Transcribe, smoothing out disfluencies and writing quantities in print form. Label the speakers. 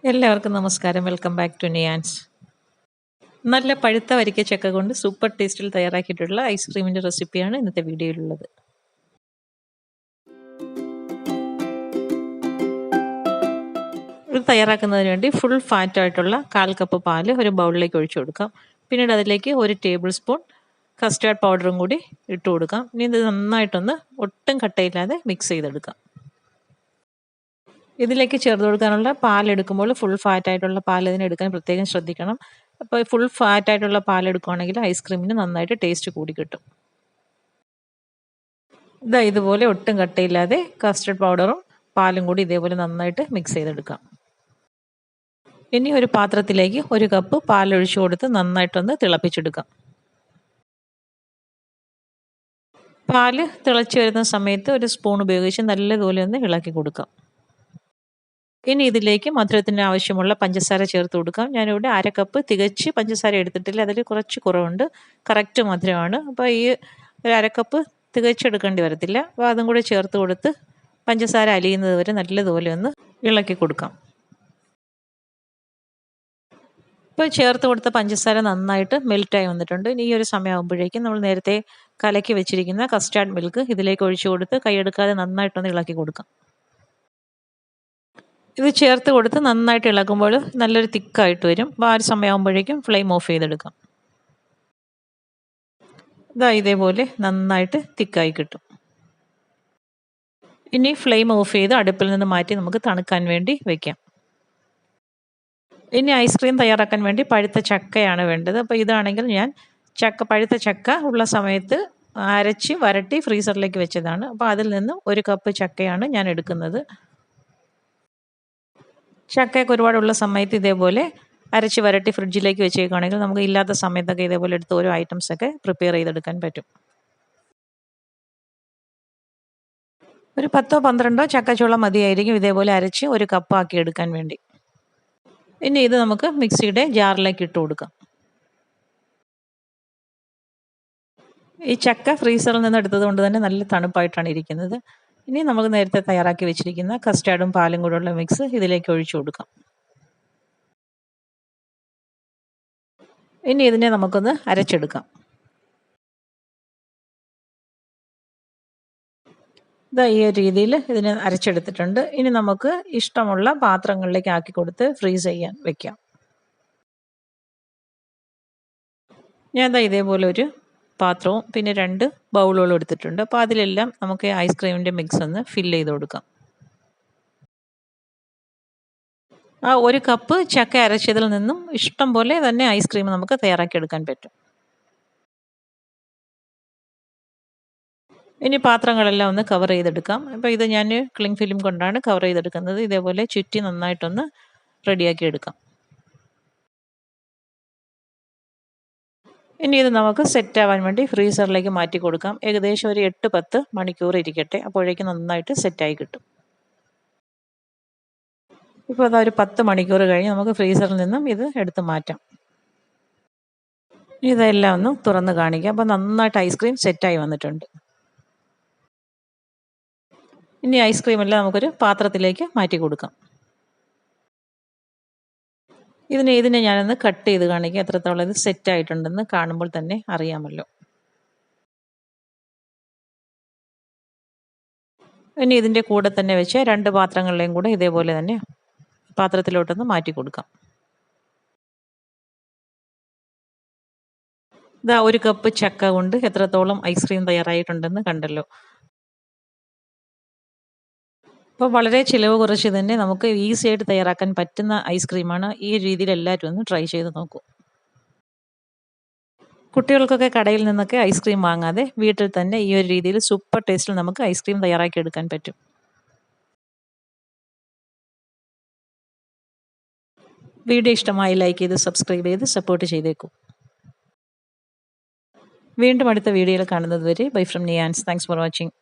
Speaker 1: എല്ലാവർക്കും നമസ്കാരം. Welcome back to Niyans. നല്ല പഴുത്ത വരിക്കച്ചക്ക കൊണ്ട് സൂപ്പർ ടേസ്റ്റിൽ തയ്യാറാക്കിയിട്ടുള്ള ഐസ്ക്രീമിൻ്റെ റെസിപ്പിയാണ് ഇന്നത്തെ വീഡിയോയിലുള്ളത്. ഇത് തയ്യാറാക്കുന്നതിന് വേണ്ടി ഫുൾ ഫാറ്റ് ആയിട്ടുള്ള 1/4 കപ്പ് പാല് ഒരു ബൗളിലേക്ക് ഒഴിച്ചു കൊടുക്കാം. പിന്നീട് അതിലേക്ക് 1 ടേബിൾ സ്പൂൺ കസ്റ്റാർഡ് പൗഡറും കൂടി ഇട്ട് കൊടുക്കാം. ഇനി ഇത് നന്നായിട്ടൊന്ന് ഒട്ടും കട്ടയില്ലാതെ മിക്സ് ചെയ്തെടുക്കാം. ഇതിലേക്ക് ചേർത്ത് കൊടുക്കാനുള്ള പാലെടുക്കുമ്പോൾ ഫുൾ ഫാറ്റ് ആയിട്ടുള്ള പാൽ ഇതിനെടുക്കാൻ പ്രത്യേകം ശ്രദ്ധിക്കണം. അപ്പോൾ ഫുൾ ഫാറ്റ് ആയിട്ടുള്ള പാലെടുക്കുകയാണെങ്കിൽ ഐസ്ക്രീമിന് നന്നായിട്ട് ടേസ്റ്റ് കൂടി കിട്ടും. ഇതുപോലെ ഒട്ടും കട്ടയില്ലാതെ കസ്റ്റർഡ് പൗഡറും പാലും കൂടി ഇതേപോലെ നന്നായിട്ട് മിക്സ് ചെയ്തെടുക്കാം. ഇനി ഒരു പാത്രത്തിലേക്ക് 1 കപ്പ് പാലൊഴിച്ചു കൊടുത്ത് നന്നായിട്ടൊന്ന് തിളപ്പിച്ചെടുക്കാം. പാല് തിളച്ച് വരുന്ന സമയത്ത് ഒരു സ്പൂൺ ഉപയോഗിച്ച് നല്ലതുപോലെ ഒന്ന് ഇളക്കി കൊടുക്കാം. ഇനി ഇതിലേക്ക് മധുരത്തിന് ആവശ്യമുള്ള പഞ്ചസാര ചേർത്ത് കൊടുക്കാം. ഞാനിവിടെ 1/2 കപ്പ് തികച്ച് പഞ്ചസാര എടുത്തിട്ടില്ല, അതിൽ കുറച്ച് കുറവുണ്ട്. കറക്റ്റ് മധുരമാണ്. അപ്പോൾ ഈ ഒരു 1/2 കപ്പ് തികച്ചെടുക്കേണ്ടി വരത്തില്ല. അപ്പോൾ അതും കൂടി ചേർത്ത് കൊടുത്ത് പഞ്ചസാര അലിയുന്നത് വരെ നല്ലതുപോലെ ഒന്ന് ഇളക്കി കൊടുക്കാം. ഇപ്പോൾ ചേർത്ത് കൊടുത്ത പഞ്ചസാര നന്നായിട്ട് മെൽറ്റായി വന്നിട്ടുണ്ട്. ഇനി ഈ ഒരു സമയമാകുമ്പോഴേക്കും നമ്മൾ നേരത്തെ കലക്കി വെച്ചിരിക്കുന്ന കസ്റ്റാർഡ് മിൽക്ക് ഇതിലേക്ക് ഒഴിച്ചു കൊടുത്ത് കൈയെടുക്കാതെ നന്നായിട്ടൊന്ന് ഇളക്കി കൊടുക്കാം. ഇത് ചേർത്ത് കൊടുത്ത് നന്നായിട്ട് ഇളക്കുമ്പോൾ നല്ലൊരു തിക്കായിട്ട് വരും. അപ്പോൾ ആ ഒരു സമയമാകുമ്പോഴേക്കും ഫ്ലെയിം ഓഫ് ചെയ്തെടുക്കാം. ഇതേപോലെ നന്നായിട്ട് തിക്കായി കിട്ടും. ഇനി ഫ്ലെയിം ഓഫ് ചെയ്ത് അടുപ്പിൽ നിന്ന് മാറ്റി നമുക്ക് തണുക്കാൻ വേണ്ടി വയ്ക്കാം. ഇനി ഐസ്ക്രീം തയ്യാറാക്കാൻ വേണ്ടി പഴുത്ത ചക്കയാണ് വേണ്ടത്. അപ്പോൾ ഇതാണെങ്കിൽ ഞാൻ പഴുത്ത ചക്ക ഉള്ള സമയത്ത് അരച്ച് വരട്ടി ഫ്രീസറിലേക്ക് വെച്ചതാണ്. അപ്പോൾ അതിൽ നിന്ന് 1 കപ്പ് ചക്കയാണ് ഞാൻ എടുക്കുന്നത്. ചക്കയൊക്കെ ഒരുപാടുള്ള സമയത്ത് ഇതേപോലെ അരച്ച് വരട്ടി ഫ്രിഡ്ജിലേക്ക് വെച്ചേക്കുകയാണെങ്കിൽ നമുക്ക് ഇല്ലാത്ത സമയത്തൊക്കെ ഇതേപോലെ എടുത്ത് ഓരോ ഐറ്റംസൊക്കെ പ്രിപ്പയർ ചെയ്തെടുക്കാൻ പറ്റും. ഒരു 10ഓ 12ഓ ചക്കച്ചുള മതിയായിരിക്കും ഇതേപോലെ അരച്ച് 1 കപ്പ് ആക്കി എടുക്കാൻ വേണ്ടി. ഇനി ഇത് നമുക്ക് മിക്സിയുടെ ജാറിലേക്ക് ഇട്ട് കൊടുക്കാം. ഈ ചക്ക ഫ്രീസറിൽ നിന്ന് എടുത്തത് കൊണ്ട് തന്നെ നല്ല തണുപ്പായിട്ടാണ് ഇരിക്കുന്നത്. ഇനി നമുക്ക് നേരത്തെ തയ്യാറാക്കി വെച്ചിരിക്കുന്ന കസ്റ്റാർഡും പാലും കൂടെയുള്ള മിക്സ് ഇതിലേക്ക് ഒഴിച്ചു കൊടുക്കാം. ഇനി ഇതിനെ നമുക്കൊന്ന് അരച്ചെടുക്കാം. ഈ ഒരു രീതിയിൽ ഇതിനെ അരച്ചെടുത്തിട്ടുണ്ട്. ഇനി നമുക്ക് ഇഷ്ടമുള്ള പാത്രങ്ങളിലേക്ക് ആക്കി കൊടുത്ത് ഫ്രീസ് ചെയ്യാൻ വെക്കാം. ഞാൻ ഇതേപോലെ ഒരു പാത്രവും പിന്നെ 2 ബൗളുകളും എടുത്തിട്ടുണ്ട്. അപ്പോൾ അതിലെല്ലാം നമുക്ക് ഐസ്ക്രീമിൻ്റെ മിക്സ് ഒന്ന് ഫില്ല് ചെയ്ത് കൊടുക്കാം. ആ 1 കപ്പ് ചക്ക അരച്ചതിൽ നിന്നും ഇഷ്ടം പോലെ തന്നെ ഐസ്ക്രീം നമുക്ക് തയ്യാറാക്കിയെടുക്കാൻ പറ്റും. ഇനി പാത്രങ്ങളെല്ലാം ഒന്ന് കവർ ചെയ്തെടുക്കാം. അപ്പോൾ ഇത് ഞാൻ ക്ലിംഗ് ഫിലിം കൊണ്ടാണ് കവർ ചെയ്തെടുക്കുന്നത്. ഇതേപോലെ ചുറ്റി നന്നായിട്ടൊന്ന് റെഡിയാക്കി എടുക്കാം. ഇനി ഇത് നമുക്ക് സെറ്റ് ആവാൻ വേണ്ടി ഫ്രീസറിലേക്ക് മാറ്റി കൊടുക്കാം. ഏകദേശം ഒരു 8-10 മണിക്കൂർ ഇരിക്കട്ടെ. അപ്പോഴേക്കും നന്നായിട്ട് സെറ്റായി കിട്ടും. ഇപ്പോൾ ഒരു 10 മണിക്കൂർ കഴിഞ്ഞ് നമുക്ക് ഫ്രീസറിൽ നിന്നും ഇത് എടുത്ത് മാറ്റാം. ഇതെല്ലാം ഒന്ന് തുറന്ന് കാണിക്കാം. അപ്പോൾ നന്നായിട്ട് ഐസ്ക്രീം സെറ്റായി വന്നിട്ടുണ്ട്. ഇനി ഐസ്ക്രീമെല്ലാം നമുക്കൊരു പാത്രത്തിലേക്ക് മാറ്റി കൊടുക്കാം. ഇതിനെ ഞാനൊന്ന് കട്ട് ചെയ്ത് കാണിക്കാം. എത്രത്തോളം ഇത് സെറ്റായിട്ടുണ്ടെന്ന് കാണുമ്പോൾ തന്നെ അറിയാമല്ലോ. ഇനി ഇതിൻ്റെ കൂടെ തന്നെ വെച്ച് 2 പാത്രങ്ങളിലെയും കൂടെ ഇതേപോലെ തന്നെ പാത്രത്തിലോട്ടൊന്ന് മാറ്റി കൊടുക്കാം. 1 കപ്പ് ചക്ക കൊണ്ട് എത്രത്തോളം ഐസ്ക്രീം തയ്യാറായിട്ടുണ്ടെന്ന് കണ്ടല്ലോ. അപ്പോൾ വളരെ ചിലവ് കുറച്ച് തന്നെ നമുക്ക് ഈസി ആയിട്ട് തയ്യാറാക്കാൻ പറ്റുന്ന ഐസ്ക്രീമാണ്. ഈ രീതിയിൽ എല്ലാവരും ഒന്ന് ട്രൈ ചെയ്ത് നോക്കൂ. കുട്ടികൾക്കൊക്കെ കടയിൽ നിന്നൊക്കെ ഐസ്ക്രീം വാങ്ങാതെ വീട്ടിൽ തന്നെ ഈ ഒരു രീതിയിൽ സൂപ്പർ ടേസ്റ്റിൽ നമുക്ക് ഐസ്ക്രീം തയ്യാറാക്കി എടുക്കാൻ പറ്റും. വീഡിയോ ഇഷ്ടമായി ലൈക്ക് ചെയ്ത് സബ്സ്ക്രൈബ് ചെയ്ത് സപ്പോർട്ട് ചെയ്തേക്കൂ. വീണ്ടും അടുത്ത വീഡിയോയിൽ കാണുന്നത് വരെ bye from Niyans. Thanks for watching.